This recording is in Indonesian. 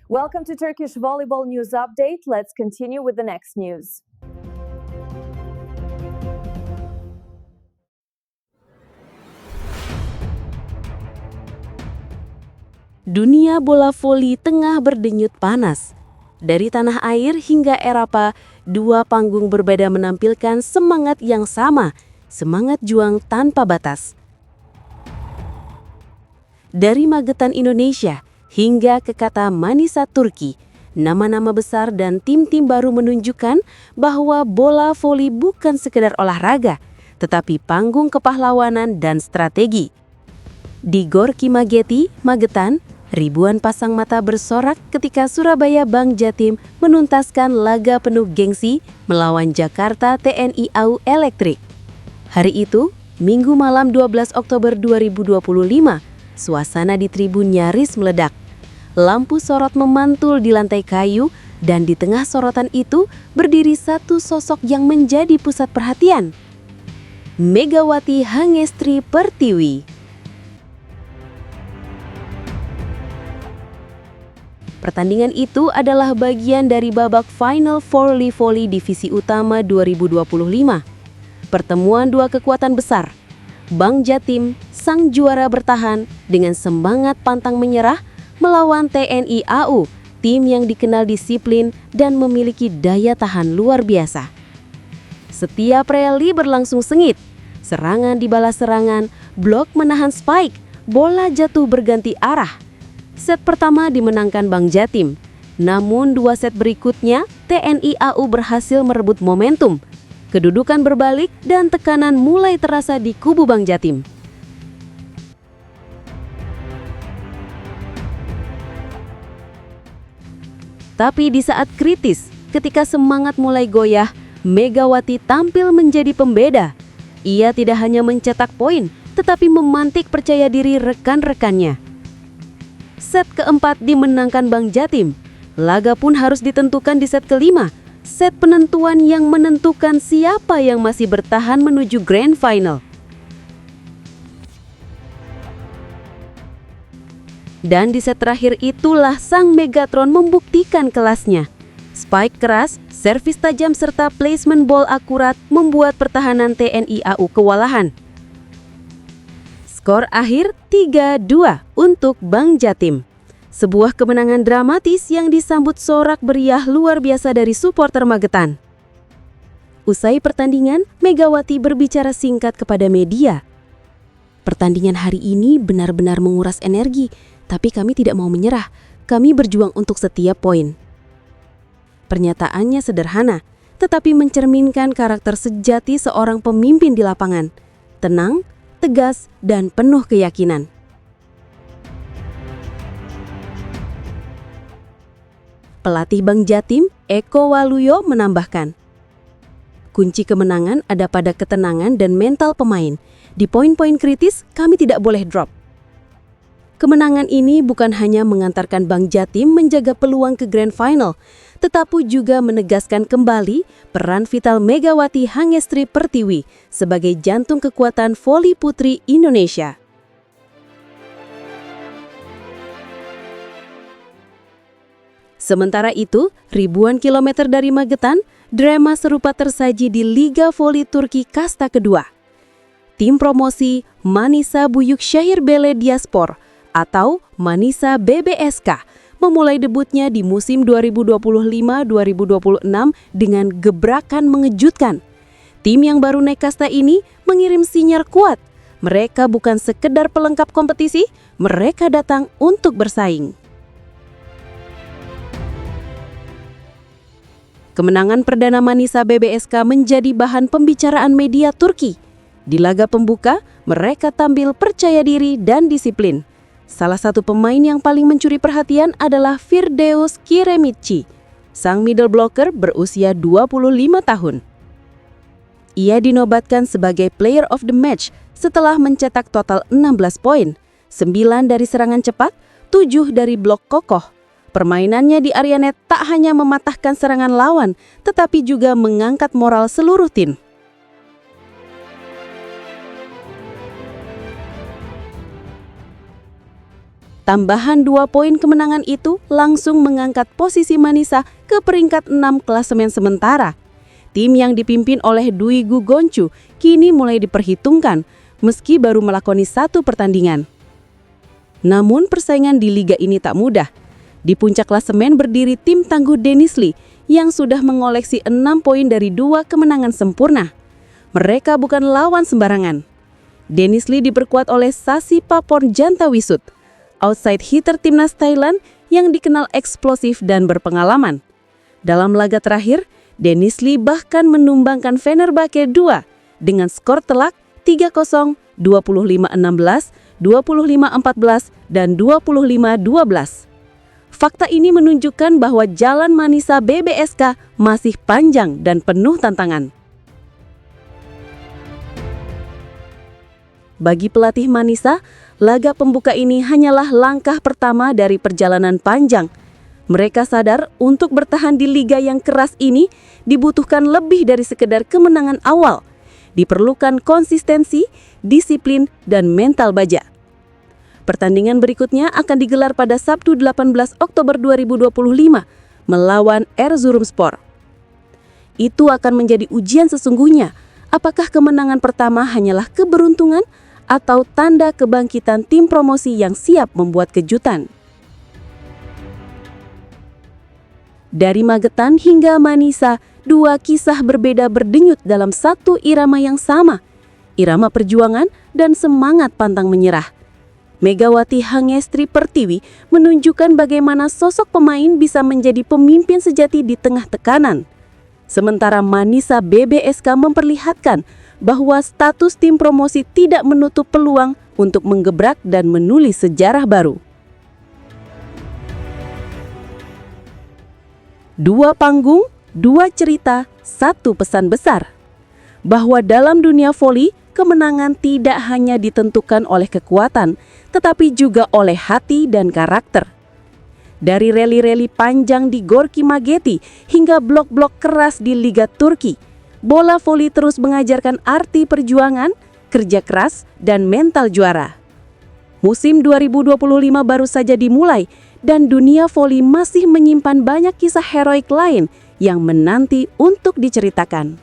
Welcome to Turkish Volleyball News Update. Let's continue with the next news. Dunia bola voli tengah berdenyut panas. Dari tanah air hingga Eropa, dua panggung berbeda menampilkan semangat yang sama, semangat juang tanpa batas. Dari Magetan Indonesia hingga ke kata Manisa Turki, nama-nama besar dan tim-tim baru menunjukkan bahwa bola voli bukan sekedar olahraga, tetapi panggung kepahlawanan dan strategi. Di Gor Kimageti, Magetan, ribuan pasang mata bersorak ketika Surabaya Bank Jatim menuntaskan laga penuh gengsi melawan Jakarta TNI AU Elektrik. Hari itu, Minggu malam 12 Oktober 2025, suasana di tribun nyaris meledak. Lampu sorot memantul di lantai kayu dan di tengah sorotan itu berdiri satu sosok yang menjadi pusat perhatian. Megawati Hangestri Pertiwi. Pertandingan itu adalah bagian dari babak Final Four Volley Divisi Utama 2025. Pertemuan dua kekuatan besar. Bank Jatim, sang juara bertahan dengan semangat pantang menyerah melawan TNI AU, tim yang dikenal disiplin dan memiliki daya tahan luar biasa. Setiap rally berlangsung sengit. Serangan dibalas serangan, blok menahan spike, bola jatuh berganti arah. Set pertama dimenangkan Bank Jatim, namun dua set berikutnya TNI AU berhasil merebut momentum. Kedudukan berbalik dan tekanan mulai terasa di kubu Bank Jatim. Tapi di saat kritis, ketika semangat mulai goyah, Megawati tampil menjadi pembeda. Ia tidak hanya mencetak poin, tetapi memantik percaya diri rekan-rekannya. Set keempat dimenangkan Bank Jatim. Laga pun harus ditentukan di set kelima. Set penentuan yang menentukan siapa yang masih bertahan menuju Grand Final. Dan di set terakhir itulah sang Megatron membuktikan kelasnya. Spike keras, servis tajam serta placement ball akurat membuat pertahanan TNI AU kewalahan. Skor akhir 3-2 untuk Bank Jatim. Sebuah kemenangan dramatis yang disambut sorak meriah luar biasa dari supporter Magetan. Usai pertandingan, Megawati berbicara singkat kepada media. Pertandingan hari ini benar-benar menguras energi, tapi kami tidak mau menyerah. Kami berjuang untuk setiap poin. Pernyataannya sederhana, tetapi mencerminkan karakter sejati seorang pemimpin di lapangan. Tenang, tegas, dan penuh keyakinan. Pelatih Bank Jatim, Eko Waluyo menambahkan, kunci kemenangan ada pada ketenangan dan mental pemain. Di poin-poin kritis, kami tidak boleh drop. Kemenangan ini bukan hanya mengantarkan Bank Jatim menjaga peluang ke Grand Final, tetapi juga menegaskan kembali peran vital Megawati Hangestri Pertiwi sebagai jantung kekuatan voli putri Indonesia. Sementara itu, ribuan kilometer dari Magetan, drama serupa tersaji di Liga Voli Turki Kasta kedua. Tim promosi Manisa Büyükşehir Belediyespor atau Manisa BBSK memulai debutnya di musim 2025-2026 dengan gebrakan mengejutkan. Tim yang baru naik kasta ini mengirim sinyal kuat. Mereka bukan sekedar pelengkap kompetisi, mereka datang untuk bersaing. Kemenangan perdana Manisa BBSK menjadi bahan pembicaraan media Turki. Di laga pembuka, mereka tampil percaya diri dan disiplin. Salah satu pemain yang paling mencuri perhatian adalah Firdeus Kiremici, sang middle blocker berusia 25 tahun. Ia dinobatkan sebagai player of the match setelah mencetak total 16 poin, 9 dari serangan cepat, 7 dari blok kokoh. Permainannya di area net tak hanya mematahkan serangan lawan, tetapi juga mengangkat moral seluruh tim. Tambahan 2 poin kemenangan itu langsung mengangkat posisi Manisa ke peringkat 6 klasemen sementara. Tim yang dipimpin oleh Dwi Gu Goncu kini mulai diperhitungkan meski baru melakoni 1 pertandingan. Namun persaingan di liga ini tak mudah. Di puncak klasemen berdiri tim tangguh Dennis Lee yang sudah mengoleksi 6 poin dari 2 kemenangan sempurna. Mereka bukan lawan sembarangan. Dennis Lee diperkuat oleh Sasi Paporn Jantawisut, outside hitter timnas Thailand yang dikenal eksplosif dan berpengalaman. Dalam laga terakhir, Dennis Lee bahkan menumbangkan Fenerbahce 2 dengan skor telak 3-0, 25-16, 25-14, dan 25-12. Fakta ini menunjukkan bahwa jalan Manisa BBSK masih panjang dan penuh tantangan. Bagi pelatih Manisa, laga pembuka ini hanyalah langkah pertama dari perjalanan panjang. Mereka sadar untuk bertahan di liga yang keras ini dibutuhkan lebih dari sekedar kemenangan awal. Diperlukan konsistensi, disiplin, dan mental baja. Pertandingan berikutnya akan digelar pada Sabtu 18 Oktober 2025 melawan Erzurumspor. Itu akan menjadi ujian sesungguhnya. Apakah kemenangan pertama hanyalah keberuntungan atau tanda kebangkitan tim promosi yang siap membuat kejutan? Dari Magetan hingga Manisa, 2 kisah berbeda berdenyut dalam satu irama yang sama. Irama perjuangan dan semangat pantang menyerah. Megawati Hangestri Pertiwi menunjukkan bagaimana sosok pemain bisa menjadi pemimpin sejati di tengah tekanan. Sementara Manisa BBSK memperlihatkan bahwa status tim promosi tidak menutup peluang untuk menggebrak dan menulis sejarah baru. 2 panggung, 2 cerita, 1 pesan besar. Bahwa dalam dunia voli, kemenangan tidak hanya ditentukan oleh kekuatan, tetapi juga oleh hati dan karakter. Dari rally-rally panjang di Gorki Mageti hingga blok-blok keras di Liga Turki, bola voli terus mengajarkan arti perjuangan, kerja keras, dan mental juara. Musim 2025 baru saja dimulai dan dunia voli masih menyimpan banyak kisah heroik lain yang menanti untuk diceritakan.